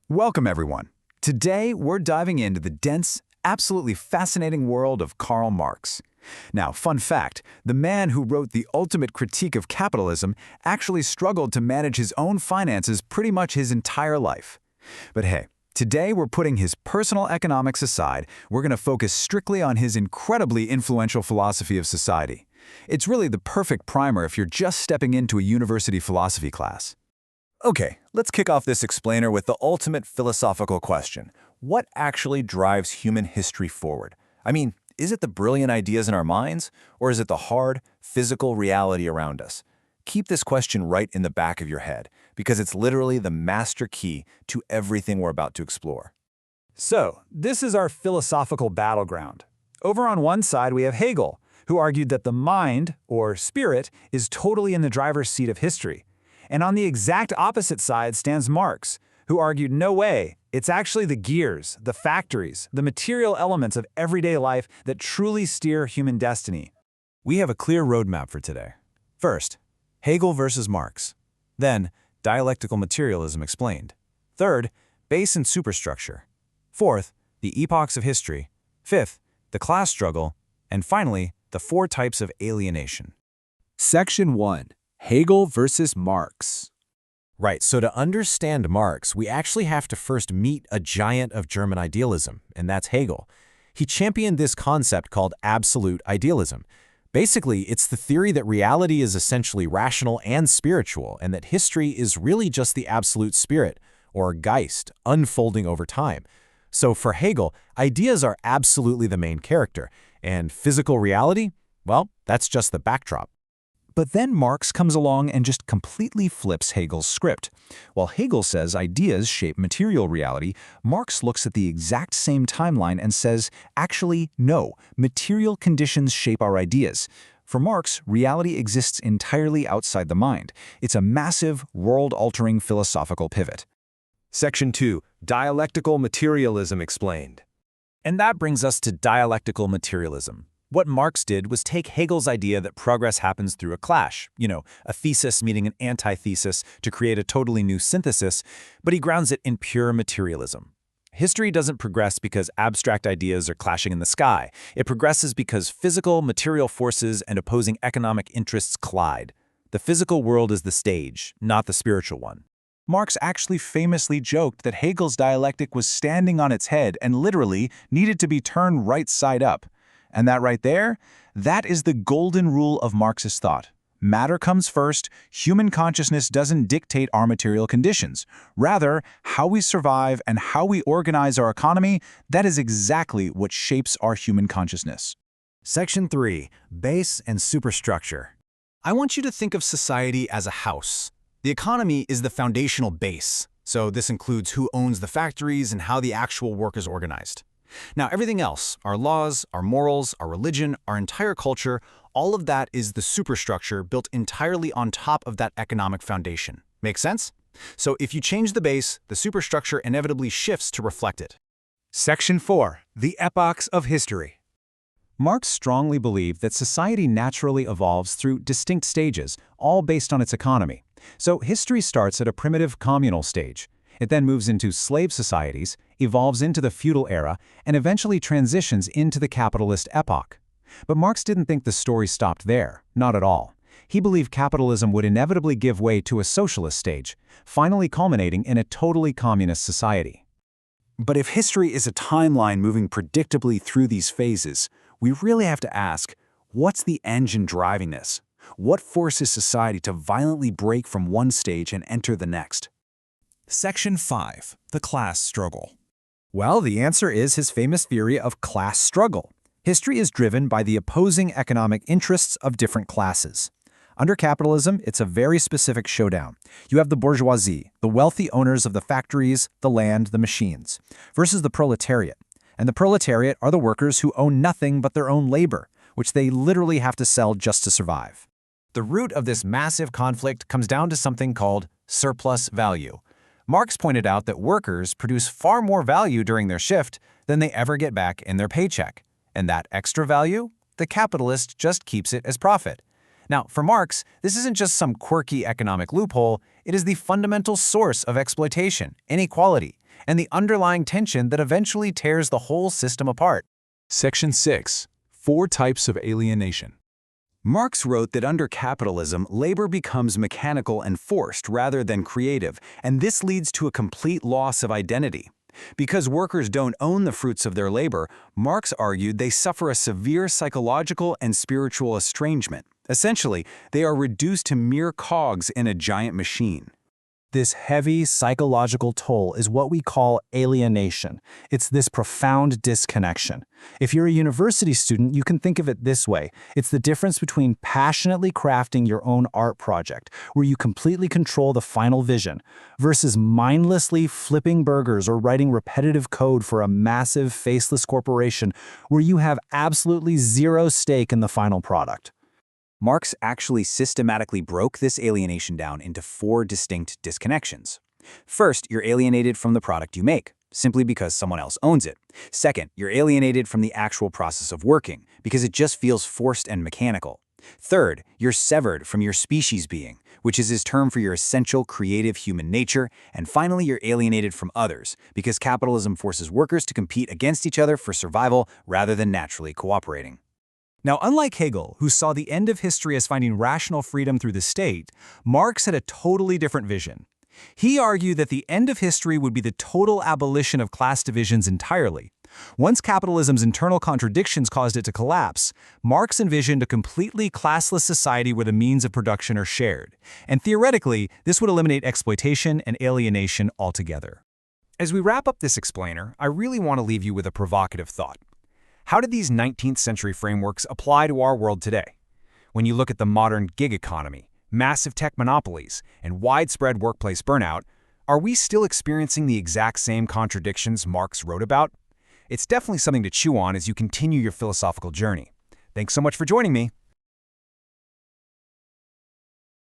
Welcome, everyone. Today, we're diving into the dense, absolutely fascinating world of Karl Marx. Now, fun fact, the man who wrote the ultimate critique of capitalism actually struggled to manage his own finances pretty much his entire life. But hey, today we're putting his personal economics aside. We're going to focus strictly on his incredibly influential philosophy of society. It's really the perfect primer if you're just stepping into a university philosophy class. Okay, let's kick off this explainer with the ultimate philosophical question. What actually drives human history forward? I mean, is it the brilliant ideas in our minds, or is it the hard, physical reality around us? Keep this question right in the back of your head, because it's literally the master key to everything we're about to explore. So, this is our philosophical battleground. Over on one side, we have Hegel, who argued that the mind, or spirit, is totally in the driver's seat of history. And on the exact opposite side stands Marx, who argued no way, it's actually the gears, the factories, the material elements of everyday life that truly steer human destiny. We have a clear roadmap for today. First, Hegel versus Marx. Then, dialectical materialism explained. Third, base and superstructure. Fourth, the epochs of history. Fifth, the class struggle. And finally, the four types of alienation. Section 1. Hegel versus Marx. Right, so to understand Marx, we actually have to first meet a giant of German idealism, and that's Hegel. He championed this concept called absolute idealism. Basically, it's the theory that reality is essentially rational and spiritual, and that history is really just the absolute spirit, or Geist, unfolding over time. So for Hegel, ideas are absolutely the main character, and physical reality, well, that's just the backdrop. But then Marx comes along and just completely flips Hegel's script. While Hegel says ideas shape material reality, Marx looks at the exact same timeline and says, actually, no, material conditions shape our ideas. For Marx, reality exists entirely outside the mind. It's a massive, world-altering philosophical pivot. Section 2. Dialectical materialism explained. And that brings us to dialectical materialism. What Marx did was take Hegel's idea that progress happens through a clash, a thesis meeting an antithesis to create a totally new synthesis, but he grounds it in pure materialism. History doesn't progress because abstract ideas are clashing in the sky. It progresses because physical, material forces and opposing economic interests collide. The physical world is the stage, not the spiritual one. Marx actually famously joked that Hegel's dialectic was standing on its head and literally needed to be turned right side up. And that right there, that is the golden rule of Marxist thought. Matter comes first, human consciousness doesn't dictate our material conditions. Rather, how we survive and how we organize our economy, that is exactly what shapes our human consciousness. Section 3. Base and superstructure. I want you to think of society as a house. The economy is the foundational base, so this includes who owns the factories and how the actual work is organized. Now, everything else, our laws, our morals, our religion, our entire culture, all of that is the superstructure built entirely on top of that economic foundation. Make sense? So if you change the base, the superstructure inevitably shifts to reflect it. Section 4. The epochs of history. Marx strongly believed that society naturally evolves through distinct stages, all based on its economy. So history starts at a primitive communal stage. It then moves into slave societies, evolves into the feudal era, and eventually transitions into the capitalist epoch. But Marx didn't think the story stopped there, not at all. He believed capitalism would inevitably give way to a socialist stage, finally culminating in a totally communist society. But if history is a timeline moving predictably through these phases, we really have to ask, what's the engine driving this? What forces society to violently break from one stage and enter the next? Section 5. The class struggle. Well, the answer is his famous theory of class struggle. History is driven by the opposing economic interests of different classes. Under capitalism, it's a very specific showdown. You have the bourgeoisie, the wealthy owners of the factories, the land, the machines, versus the proletariat. And the proletariat are the workers who own nothing but their own labor, which they literally have to sell just to survive. The root of this massive conflict comes down to something called surplus value. Marx pointed out that workers produce far more value during their shift than they ever get back in their paycheck. And that extra value, the capitalist just keeps it as profit. Now, for Marx, this isn't just some quirky economic loophole, it is the fundamental source of exploitation, inequality, and the underlying tension that eventually tears the whole system apart. Section 6. 4 types of alienation. Marx wrote that under capitalism, labor becomes mechanical and forced rather than creative, and this leads to a complete loss of identity. Because workers don't own the fruits of their labor, Marx argued they suffer a severe psychological and spiritual estrangement. Essentially, they are reduced to mere cogs in a giant machine. This heavy psychological toll is what we call alienation. It's this profound disconnection. If you're a university student, you can think of it this way. It's the difference between passionately crafting your own art project, where you completely control the final vision, versus mindlessly flipping burgers or writing repetitive code for a massive, faceless corporation, where you have absolutely zero stake in the final product. Marx actually systematically broke this alienation down into 4 distinct disconnections. First, you're alienated from the product you make, simply because someone else owns it. Second, you're alienated from the actual process of working, because it just feels forced and mechanical. Third, you're severed from your species being, which is his term for your essential creative human nature. And finally, you're alienated from others, because capitalism forces workers to compete against each other for survival rather than naturally cooperating. Now, unlike Hegel, who saw the end of history as finding rational freedom through the state, Marx had a totally different vision. He argued that the end of history would be the total abolition of class divisions entirely. Once capitalism's internal contradictions caused it to collapse, Marx envisioned a completely classless society where the means of production are shared. And theoretically, this would eliminate exploitation and alienation altogether. As we wrap up this explainer, I really want to leave you with a provocative thought. How did these 19th century frameworks apply to our world today? When you look at the modern gig economy, massive tech monopolies, and widespread workplace burnout, are we still experiencing the exact same contradictions Marx wrote about? It's definitely something to chew on as you continue your philosophical journey. Thanks so much for joining me.